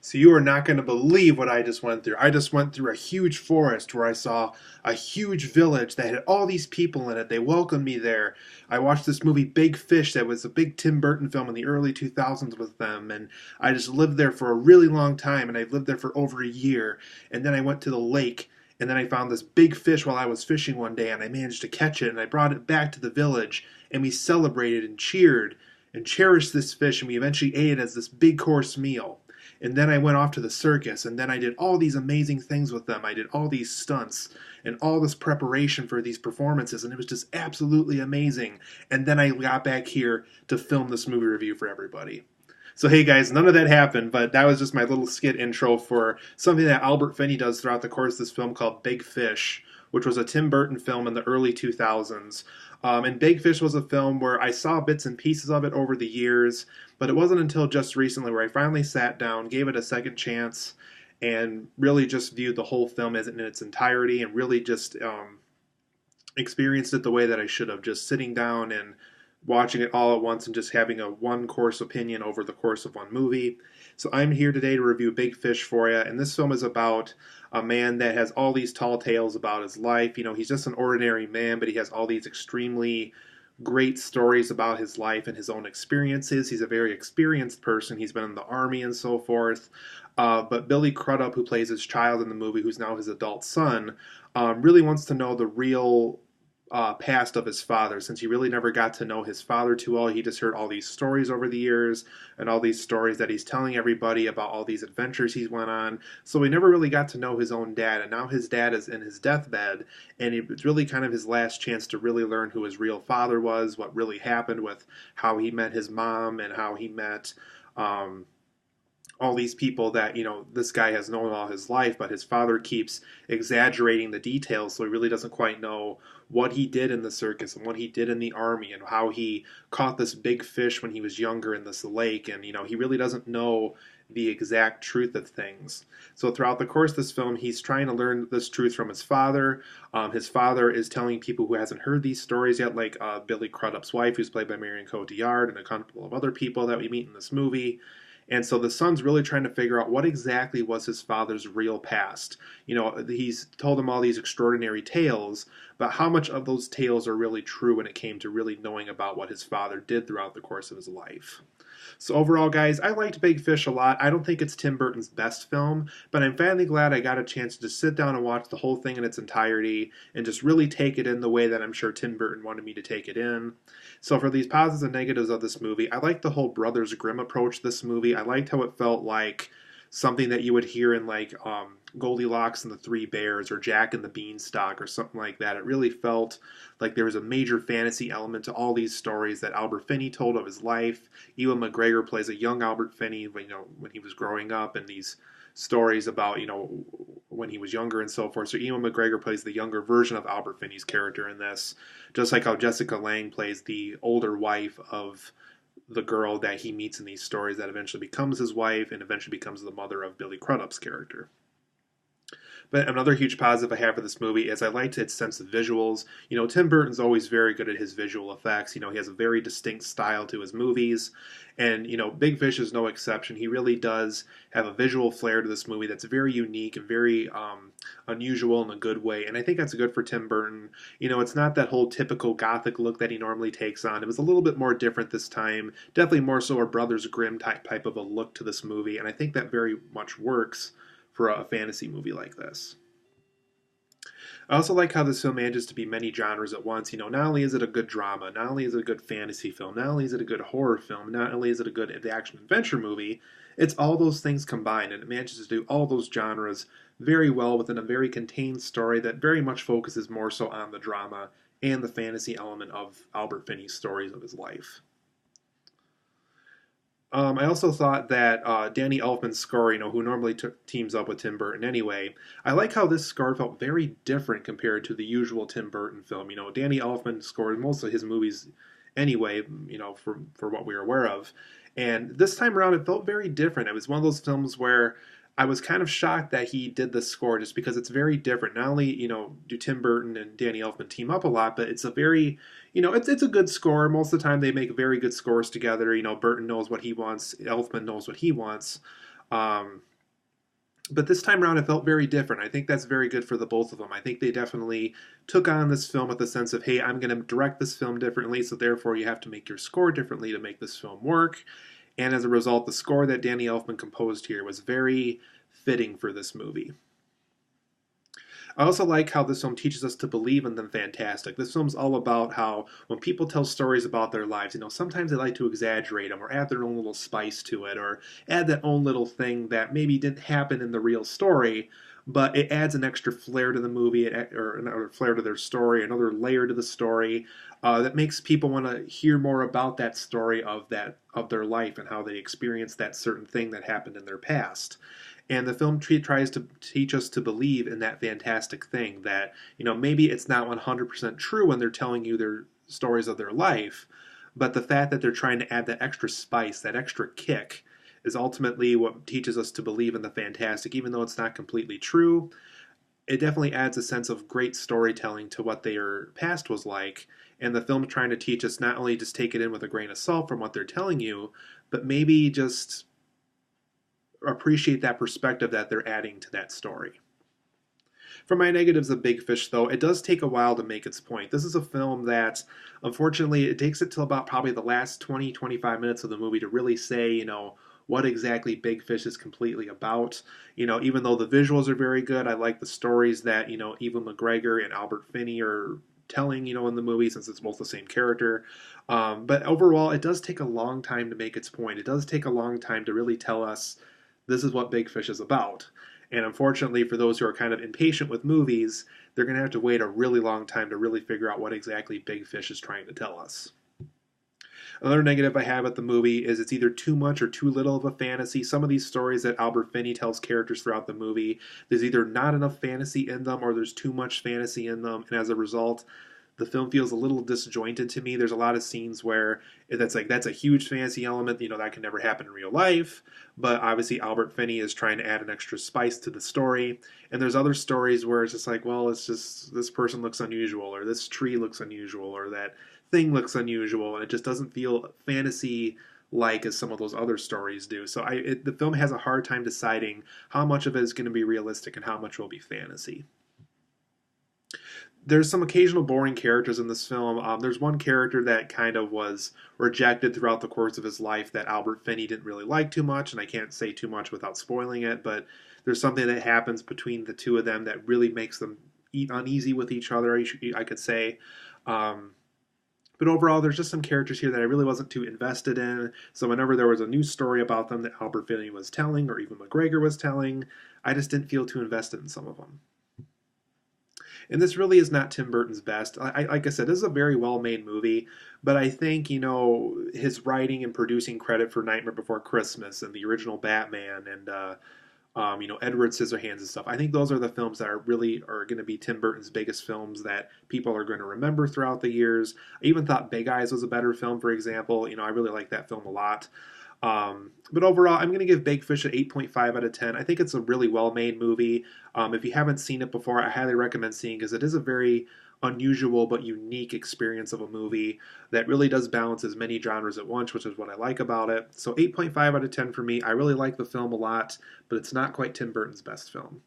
So you are not going to believe what I just went through. I just went through a huge forest where I saw a huge village that had all these people in it. They welcomed me there. I watched this movie Big Fish that was a big Tim Burton film in the early 2000s with them, and I just lived there for a really long time, and I lived there for over a year. And then I went to the lake, and then I found this big fish while I was fishing one day, and I managed to catch it, and I brought it back to the village, and we celebrated and cheered and cherished this fish, and we eventually ate it as this big course meal. And then I went off to the circus, and then I did all these amazing things with them. I did all these stunts and all this preparation for these performances, and it was just absolutely amazing. And then I got back here to film this movie review for everybody. So hey guys, none of that happened, but that was just my little skit intro for something that Albert Finney does throughout the course of this film called Big Fish, which was a Tim Burton film in the early 2000s. And Big Fish was a film where I saw bits and pieces of it over the years, but it wasn't until just recently where I finally sat down, gave it a second chance, and really just viewed the whole film as in its entirety and really just experienced it the way that I should have, just sitting down and watching it all at once and just having a one course opinion over the course of one movie. So I'm here today to review Big Fish for you, and this film is about a man that has all these tall tales about his life. You know, he's just an ordinary man, but he has all these extremely great stories about his life and his own experiences. He's a very experienced person. He's been in the army and so forth. But Billy Crudup, who plays his child in the movie, who's now his adult son, really wants to know the real past of his father, since he really never got to know his father too well. He just heard all these stories over the years and all these stories that he's telling everybody about all these adventures he went on. So he never really got to know his own dad, and now his dad is in his deathbed, and it's really kind of his last chance to really learn who his real father was, what really happened with how he met his mom and how he met all these people that, you know, this guy has known all his life, but his father keeps exaggerating the details, so he really doesn't quite know what he did in the circus and what he did in the army and how he caught this big fish when he was younger in this lake. And, you know, he really doesn't know the exact truth of things. So throughout the course of this film, he's trying to learn this truth from his father. His father is telling people who hasn't heard these stories yet, like Billy Crudup's wife, who's played by Marion Cotillard, and a couple of other people that we meet in this movie. And so the son's really trying to figure out what exactly was his father's real past. You know, he's told him all these extraordinary tales, but how much of those tales are really true when it came to really knowing about what his father did throughout the course of his life? So overall, guys, I liked Big Fish a lot. I don't think it's Tim Burton's best film, but I'm finally glad I got a chance to just sit down and watch the whole thing in its entirety and just really take it in the way that I'm sure Tim Burton wanted me to take it in. So for these positives and negatives of this movie, I liked the whole Brothers Grimm approach to this movie. I liked how it felt like something that you would hear in like Goldilocks and the Three Bears or Jack and the Beanstalk or something like that. It really felt like there was a major fantasy element to all these stories that Albert Finney told of his life. Ewan McGregor plays a young Albert Finney when, you know, when he was growing up, and these stories about, you know, when he was younger and so forth. So Ewan McGregor plays the younger version of Albert Finney's character in this, just like how Jessica Lange plays the older wife of the girl that he meets in these stories that eventually becomes his wife and eventually becomes the mother of Billy Crudup's character. But another huge positive I have for this movie is I liked its sense of visuals. You know, Tim Burton's always very good at his visual effects. You know, he has a very distinct style to his movies. And, you know, Big Fish is no exception. He really does have a visual flair to this movie that's very unique and very unusual in a good way. And I think that's good for Tim Burton. You know, it's not that whole typical gothic look that he normally takes on. It was a little bit more different this time. Definitely more so a Brothers Grimm type of a look to this movie. And I think that very much works for a fantasy movie like this. I also like how this film manages to be many genres at once. You know, not only is it a good drama, not only is it a good fantasy film, not only is it a good horror film, not only is it a good action adventure movie, it's all those things combined, and it manages to do all those genres very well within a very contained story that very much focuses more so on the drama and the fantasy element of Albert Finney's stories of his life. I also thought that Danny Elfman's score, you know, who normally teams up with Tim Burton anyway, I like how this score felt very different compared to the usual Tim Burton film. You know, Danny Elfman scored most of his movies anyway, you know, for what we are aware of. And this time around, it felt very different. It was one of those films where I was kind of shocked that he did the score just because it's very different. Not only, you know, do Tim Burton and Danny Elfman team up a lot, but it's a very, you know, it's a good score. Most of the time they make very good scores together. You know, Burton knows what he wants, Elfman knows what he wants. But this time around, it felt very different. I think that's very good for the both of them. I think they definitely took on this film with the sense of, hey, I'm going to direct this film differently, so therefore you have to make your score differently to make this film work. And as a result, the score that Danny Elfman composed here was very fitting for this movie. I also like how this film teaches us to believe in the fantastic. This film's all about how when people tell stories about their lives, sometimes they like to exaggerate them or add their own little spice to it or add that own little thing that maybe didn't happen in the real story, but it adds an extra flair to the movie or another flair to their story, another layer to the story that makes people want to hear more about that story of their life and how they experienced that certain thing that happened in their past. And the film tries to teach us to believe in that fantastic thing that, maybe it's not 100% true when they're telling you their stories of their life, but the fact that they're trying to add that extra spice, that extra kick, is ultimately what teaches us to believe in the fantastic. Even though it's not completely true, it definitely adds a sense of great storytelling to what their past was like. And the film's trying to teach us not only just take it in with a grain of salt from what they're telling you, but maybe just appreciate that perspective that they're adding to that story. For my negatives of Big Fish, though, it does take a while to make its point. This is a film that, unfortunately, it takes it till about probably the last 20-25 minutes of the movie to really say, what exactly Big Fish is completely about. Even though the visuals are very good, I like the stories that, Ewan McGregor and Albert Finney are telling, in the movie, since it's both the same character. But overall, it does take a long time to make its point. It does take a long time to really tell us this is what Big Fish is about. And unfortunately, for those who are kind of impatient with movies, they're going to have to wait a really long time to really figure out what exactly Big Fish is trying to tell us. Another negative I have at the movie is it's either too much or too little of a fantasy. Some of these stories that Albert Finney tells characters throughout the movie, there's either not enough fantasy in them or there's too much fantasy in them. And as a result, the film feels a little disjointed to me. There's a lot of scenes where that's a huge fantasy element, that can never happen in real life. But obviously Albert Finney is trying to add an extra spice to the story. And there's other stories where it's just like, well, it's just this person looks unusual, or this tree looks unusual, or that thing looks unusual, and it just doesn't feel fantasy like as some of those other stories do. So the film has a hard time deciding how much of it is going to be realistic and how much will be fantasy. There's some occasional boring characters in this film. There's one character that kind of was rejected throughout the course of his life that Albert Finney didn't really like too much, and I can't say too much without spoiling it, but there's something that happens between the two of them that really makes them uneasy with each other, I could say. But overall, there's just some characters here that I really wasn't too invested in. So whenever there was a new story about them that Albert Finney was telling or even McGregor was telling, I just didn't feel too invested in some of them. And this really is not Tim Burton's best. Like I said, this is a very well-made movie, but I think, his writing and producing credit for Nightmare Before Christmas and the original Batman and, Edward Scissorhands and stuff. I think those are the films that are going to be Tim Burton's biggest films that people are going to remember throughout the years. I even thought Big Eyes was a better film, for example. I really like that film a lot. But overall, I'm going to give Big Fish an 8.5 out of 10. I think it's a really well-made movie. If you haven't seen it before, I highly recommend seeing it because it is a very unusual but unique experience of a movie that really does balance as many genres at once, which is what I like about it. So 8.5 out of 10 for me. I really like the film a lot, but it's not quite Tim Burton's best film.